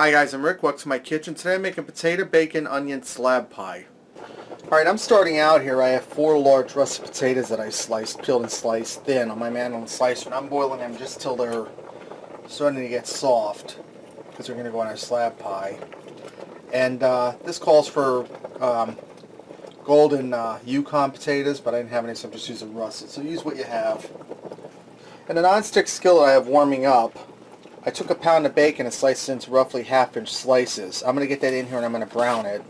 Hi guys, I'm Rick. Welcome to my kitchen. Today I'm making potato, bacon, onion slab pie. Alright, I'm starting out here. I have 4 large russet potatoes that I peeled and sliced thin on my manual slicer, and I'm boiling them just till they're starting to get soft, because they're going to go on our slab pie. And this calls for golden Yukon potatoes, but I didn't have any, so I'm just using russet. So use what you have. In a non-stick skillet I have warming up, I took a pound of bacon and sliced it into roughly half-inch slices. I'm going to get that in here and I'm going to brown it.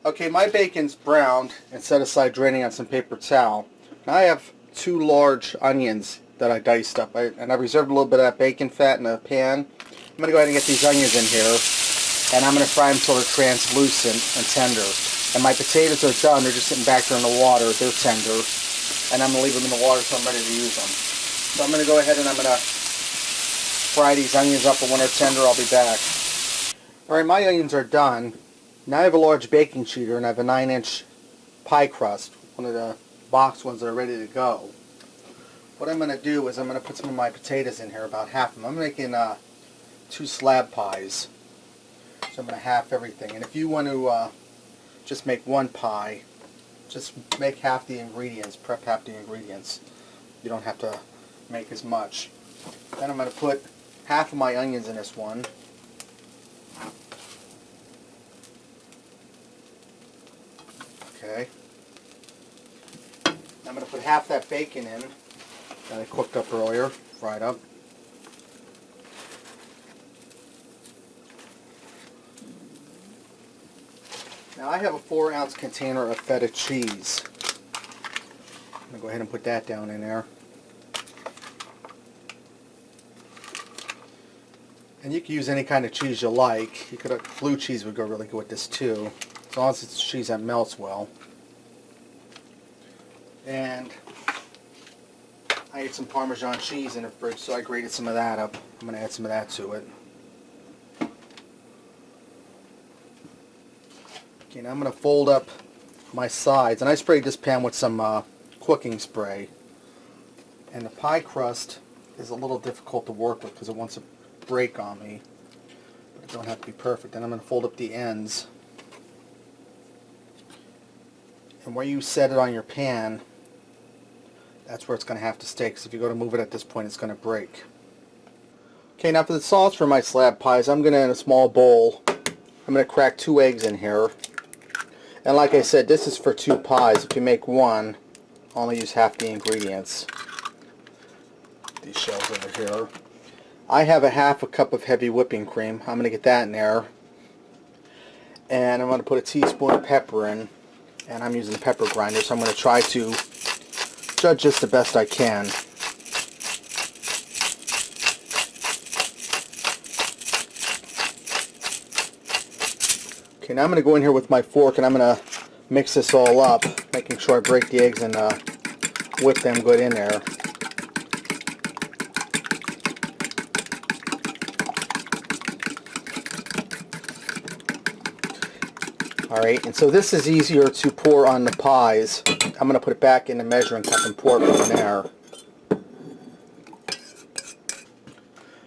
Okay, my bacon's browned and set aside, draining on some paper towel. Now I have 2 large onions that I diced up, and I reserved a little bit of that bacon fat in a pan. I'm going to go ahead and get these onions in here, and I'm going to fry them until they're translucent and tender. And my potatoes are done. They're just sitting back there in the water. They're tender, and I'm going to leave them in the water until I'm ready to use them. So I'm going to go ahead and I'm going to fry these onions up, and when they're tender I'll be back. Alright, my onions are done. Now I have a large baking sheet and I have a 9-inch pie crust, one of the box ones that are ready to go. What I'm going to do is I'm going to put some of my potatoes in here, about half of them. I'm making 2 slab pies, so I'm going to half everything. And if you want to just make one pie, just make half the ingredients, prep half the ingredients. You don't have to make as much. Then I'm going to put half of my onions in this one. Okay. I'm going to put half that bacon in that I cooked up earlier, fried up. Now I have a 4-ounce container of feta cheese. I'm going to go ahead and put that down in there. And you can use any kind of cheese you like. You could, blue cheese would go really good with this too, as long as it's cheese that melts well. And I ate some Parmesan cheese in the fridge, so I grated some of that up. I'm going to add some of that to it. Okay, now I'm going to fold up my sides, and I sprayed this pan with some cooking spray. And the pie crust is a little difficult to work with because it wants to break on me, but it don't have to be perfect. And I'm going to fold up the ends, and where you set it on your pan, that's where it's going to have to stay, because if you go to move it at this point it's going to break. Okay, now for the sauce for my slab pies, I'm going to, in a small bowl, I'm going to crack 2 eggs in here. And like I said, this is for 2 pies. If you make one, only use half the ingredients. These shells over here. I have a half a cup of heavy whipping cream. I'm going to get that in there. And I'm going to put a teaspoon of pepper in. And I'm using the pepper grinder, so I'm going to try to judge this the best I can. Okay, now I'm going to go in here with my fork and I'm going to mix this all up, making sure I break the eggs and whip them good in there. Alright, and so this is easier to pour on the pies. I'm going to put it back in the measuring cup and pour it from there.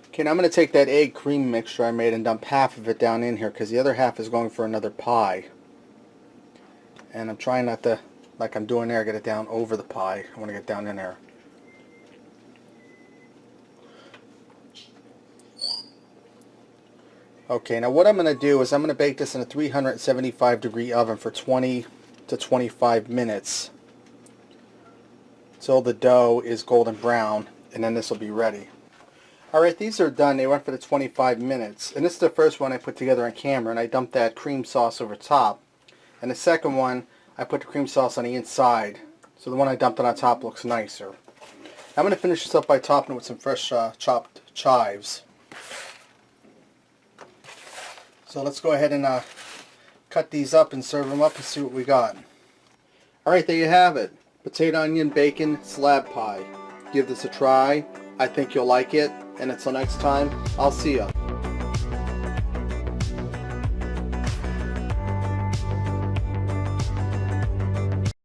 Okay, now I'm going to take that egg cream mixture I made and dump half of it down in here, because the other half is going for another pie. And I'm trying not to, like I'm doing there, get it down over the pie. I want to get down in there. Okay, now what I'm going to do is I'm going to bake this in a 375-degree oven for 20 to 25 minutes till the dough is golden brown, and then this will be ready. Alright, these are done. They went for the 25 minutes. And this is the first one I put together on camera, and I dumped that cream sauce over top. And the second one, I put the cream sauce on the inside. So the one I dumped on top looks nicer. I'm going to finish this up by topping it with some fresh chopped chives. So let's go ahead and cut these up and serve them up and see what we got. Alright, there you have it. Potato, onion, bacon, slab pie. Give this a try. I think you'll like it. And until next time, I'll see ya.